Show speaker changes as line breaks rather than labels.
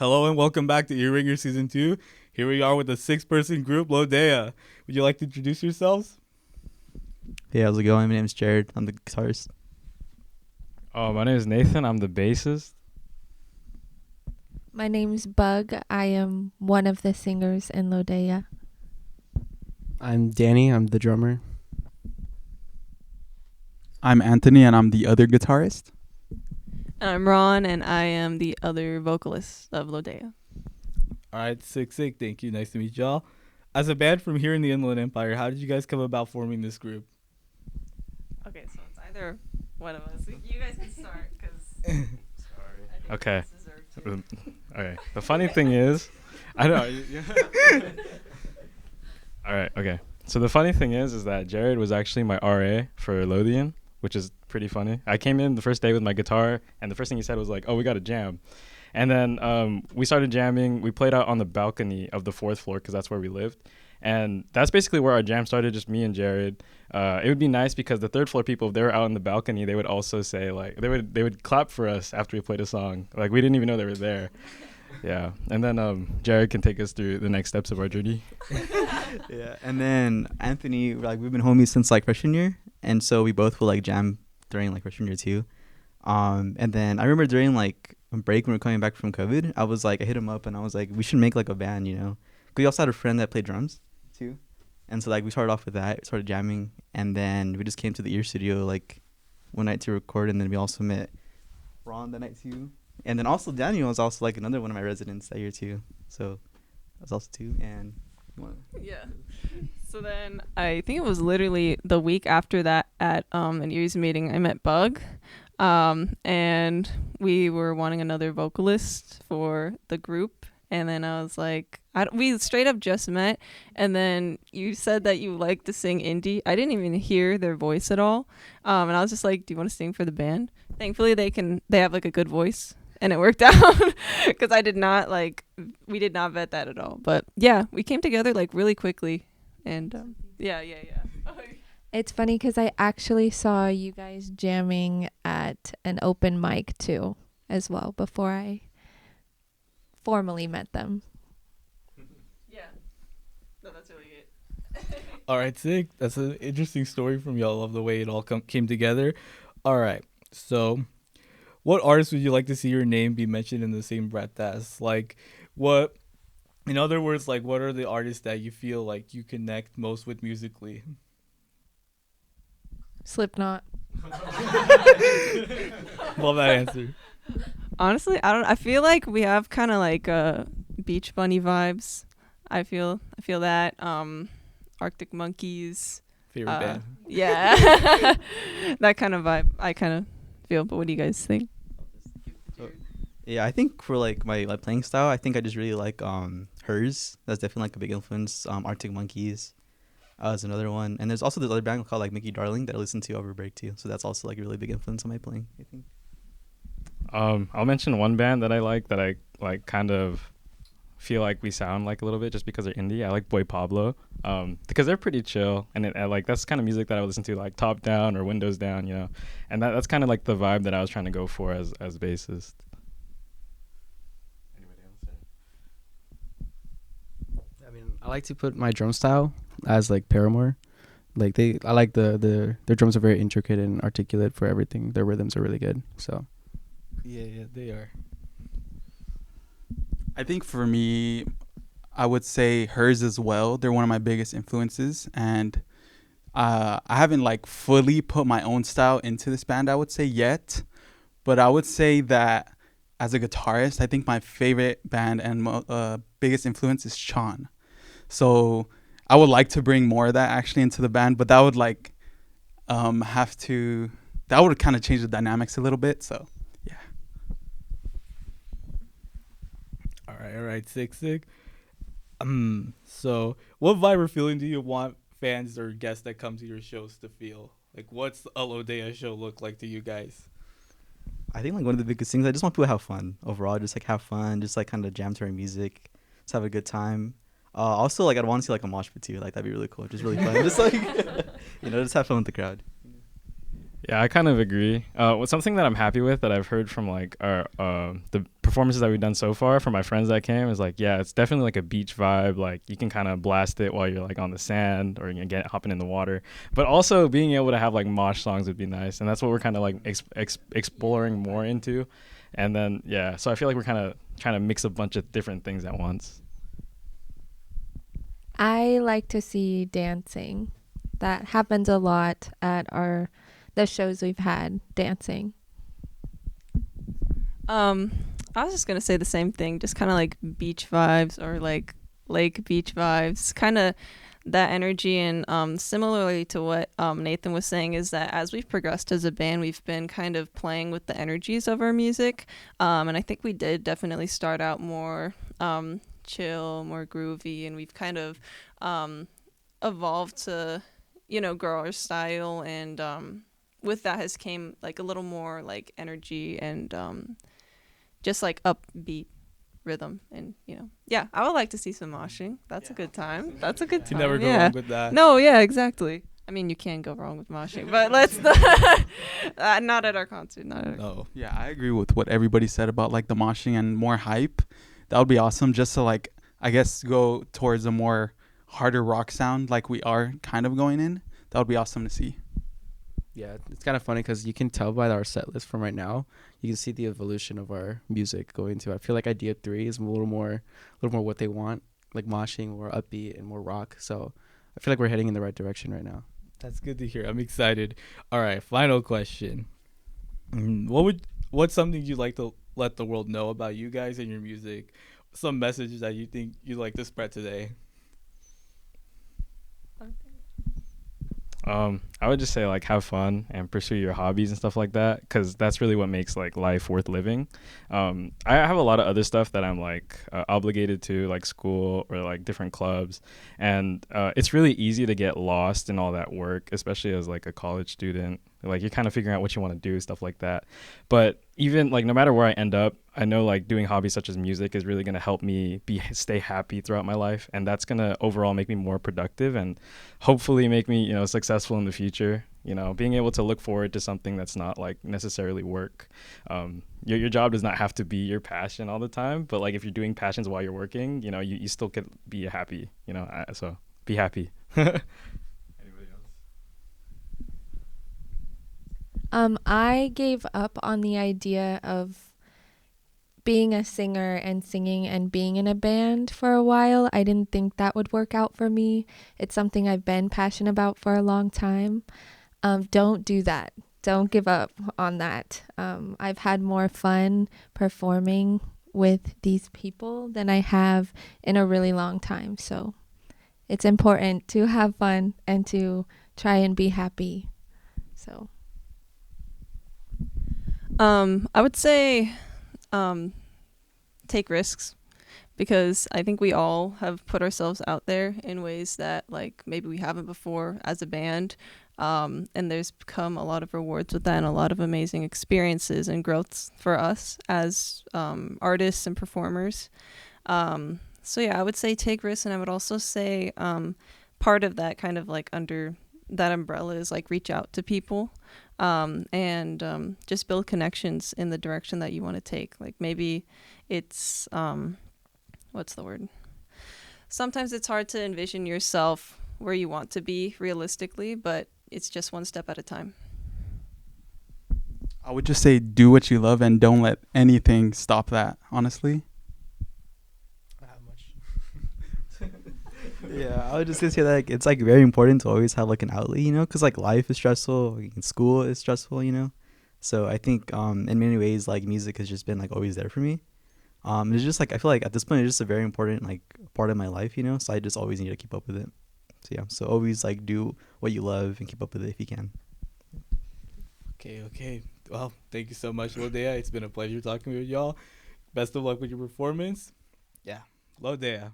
Hello and welcome back to Earringer Season 2. Here we are with a 6-person group, Lodea. Would you like to introduce yourselves?
Hey, how's it going? My name's Jarod. I'm the guitarist.
Oh, my name is Nathan. I'm the bassist.
My name's Bug. I am one of the singers in Lodea.
I'm Danny. I'm the drummer.
I'm Anthony, and I'm the other guitarist.
And I'm Ron, and I am the other vocalist of Lodea.
All right, sick. Thank you. Nice to meet y'all. As a band from here in the Inland Empire, how did you guys come about forming this group?
Okay, so it's either one of us. You guys can start, because...
Okay. Okay. The funny thing is, I know. All right. Okay. So the funny thing is that Jarod was actually my RA for Lothian, which is pretty funny. I came in the first day with my guitar, and the first thing he said was like, "Oh, we got to jam." And then we started jamming. We played out on the balcony of the 4th floor because that's where we lived. And that's basically where our jam started, just me and Jarod. It would be nice because the 3rd floor people, if they were out on the balcony, they would also say, like, they would clap for us after we played a song. Like, we didn't even know they were there. Yeah. And then Jarod can take us through the next steps of our journey.
Yeah. And then Anthony, like, we've been homies since, like, freshman year. And so we both will, like, jam during, like, freshman year, too. And then I remember during, like, a break when we were coming back from COVID, I hit him up, and I was like, we should make, like, a band, you know? Because we also had a friend that played drums, too. And so, like, we started off with that, started jamming, and then we just came to the ear studio, like, one night to record, and then we also met Ron that night, too. And then also Daniel was also, like, another one of my residents that year, too. So that's also, too, and...
Yeah. So then I think it was literally the week after that at an ears meeting, I met Bug, and we were wanting another vocalist for the group. And then I was like, we straight up just met. And then you said that you like to sing indie. I didn't even hear their voice at all. And I was just like, do you want to sing for the band? Thankfully, they have like a good voice. And it worked out because we did not vet that at all. But yeah, we came together like really quickly. And yeah.
It's funny because I actually saw you guys jamming at an open mic too, as well, before I formally met them.
Yeah. No, that's really it.
All right, sick. That's an interesting story from y'all. Love the way it all came together. All right, so what artist would you like to see your name be mentioned in the same breath as? Like, what, in other words, like, what are the artists that you feel like you connect most with musically?
Slipknot.
Love that answer.
Honestly, I feel like we have kind of like Beach Bunny vibes. I feel that Arctic Monkeys.
Favorite band.
Yeah. That kind of vibe I kind of feel. But what do you guys think?
Yeah, I think for, like, my playing style, I think I just really like Hers. That's definitely, like, a big influence. Arctic Monkeys is another one. And there's also this other band called, like, Mickey Darling that I listen to over break, too. So that's also, like, a really big influence on my playing, I think.
I'll mention one band that I like that I like kind of feel like we sound like a little bit just because they're indie. I like Boy Pablo because they're pretty chill, and like that's kind of music that I would listen to, like top down or windows down, you know. And that's kind of like the vibe that I was trying to go for as bassist.
I mean, I like to put my drum style as like Paramore. Like I like their drums are very intricate and articulate for everything. Their rhythms are really good. So.
Yeah, they are.
I think for me, I would say Hers as well. They're one of my biggest influences, and I haven't like fully put my own style into this band, I would say, yet. But I would say that as a guitarist, I think my favorite band and biggest influence is Sean. So I would like to bring more of that actually into the band, but that would like that would kind of change the dynamics a little bit. So yeah.
All right, sick. So what vibe or feeling do you want fans or guests that come to your shows to feel? Like, what's a Lodea show look like to you guys?
I think, like, one of the biggest things, I just want people to have fun overall. Just, like, have fun. Just, like, kind of jam to our music. Just have a good time. Also, like, I'd want to see, like, a mosh pit, too. Like, that'd be really cool. Just really fun. Just, like, just have fun with the crowd.
Yeah, I kind of agree. Something that I'm happy with that I've heard from like our the performances that we've done so far from my friends that came is like, yeah, it's definitely like a beach vibe. Like you can kind of blast it while you're like on the sand or you get hopping in the water. But also being able to have like mosh songs would be nice, and that's what we're kind of like exploring more into. And then yeah, so I feel like we're kind of trying to mix a bunch of different things at once.
I like to see dancing. That happens a lot at the shows we've had, dancing.
I was just gonna say the same thing, just kind of like beach vibes or like lake beach vibes, kind of that energy. And similarly to what Nathan was saying, is that as we've progressed as a band, we've been kind of playing with the energies of our music. And I think we did definitely start out more chill, more groovy, and we've kind of evolved to, grow our style. And with that has came like a little more like energy and just like upbeat rhythm. And yeah, I would like to see some moshing. That's a good time. That's a good time.
You never go wrong with that.
No, yeah, exactly. I mean, you can go wrong with moshing, but let's not at our concert. Not at our
No.
Yeah, I agree with what everybody said about like the moshing and more hype. That would be awesome, just to like, I guess, go towards a more harder rock sound like we are kind of going in. That would be awesome to see.
Yeah, it's kind of funny because you can tell by our set list from right now. You can see the evolution of our music going to. I feel like Idea 3 is a little more what they want, like moshing, more upbeat and more rock. So I feel like we're heading in the right direction right now.
That's good to hear. I'm excited. All right, final question. What's something you'd like to let the world know about you guys and your music? Some messages that you think you'd like to spread today?
I would just say like have fun and pursue your hobbies and stuff like that, because that's really what makes like life worth living. I have a lot of other stuff that I'm like obligated to, like school or like different clubs, and it's really easy to get lost in all that work, especially as like a college student. Like you're kind of figuring out what you want to do, stuff like that. But even like no matter where I end up, I know like doing hobbies such as music is really going to help me stay happy throughout my life, and that's going to overall make me more productive and hopefully make me successful in the future. Being able to look forward to something that's not like necessarily work. Your job does not have to be your passion all the time, but like if you're doing passions while you're working, you still could be happy. So be happy.
I gave up on the idea of being a singer and singing and being in a band for a while. I didn't think that would work out for me. It's something I've been passionate about for a long time. Don't do that. Don't give up on that. I've had more fun performing with these people than I have in a really long time. So it's important to have fun and to try and be happy. So
I would say take risks, because I think we all have put ourselves out there in ways that like maybe we haven't before as a band, and there's come a lot of rewards with that and a lot of amazing experiences and growths for us as artists and performers. So yeah, I would say take risks, and I would also say part of that kind of like under that umbrella is like reach out to people and just build connections in the direction that you want to take. Like maybe it's what's the word? Sometimes it's hard to envision yourself where you want to be realistically, but it's just one step at a time.
I would just say do what you love and don't let anything stop that, honestly.
Yeah, I would just say that like, it's like very important to always have like an outlet, because like life is stressful, like, school is stressful, So I think in many ways like music has just been like always there for me. It's just like I feel like at this point it's just a very important like part of my life, So I just always need to keep up with it. So yeah, so always like do what you love and keep up with it if you can.
Okay. Well, thank you so much, Lodea. It's been a pleasure talking with y'all. Best of luck with your performance. Yeah, Lodea.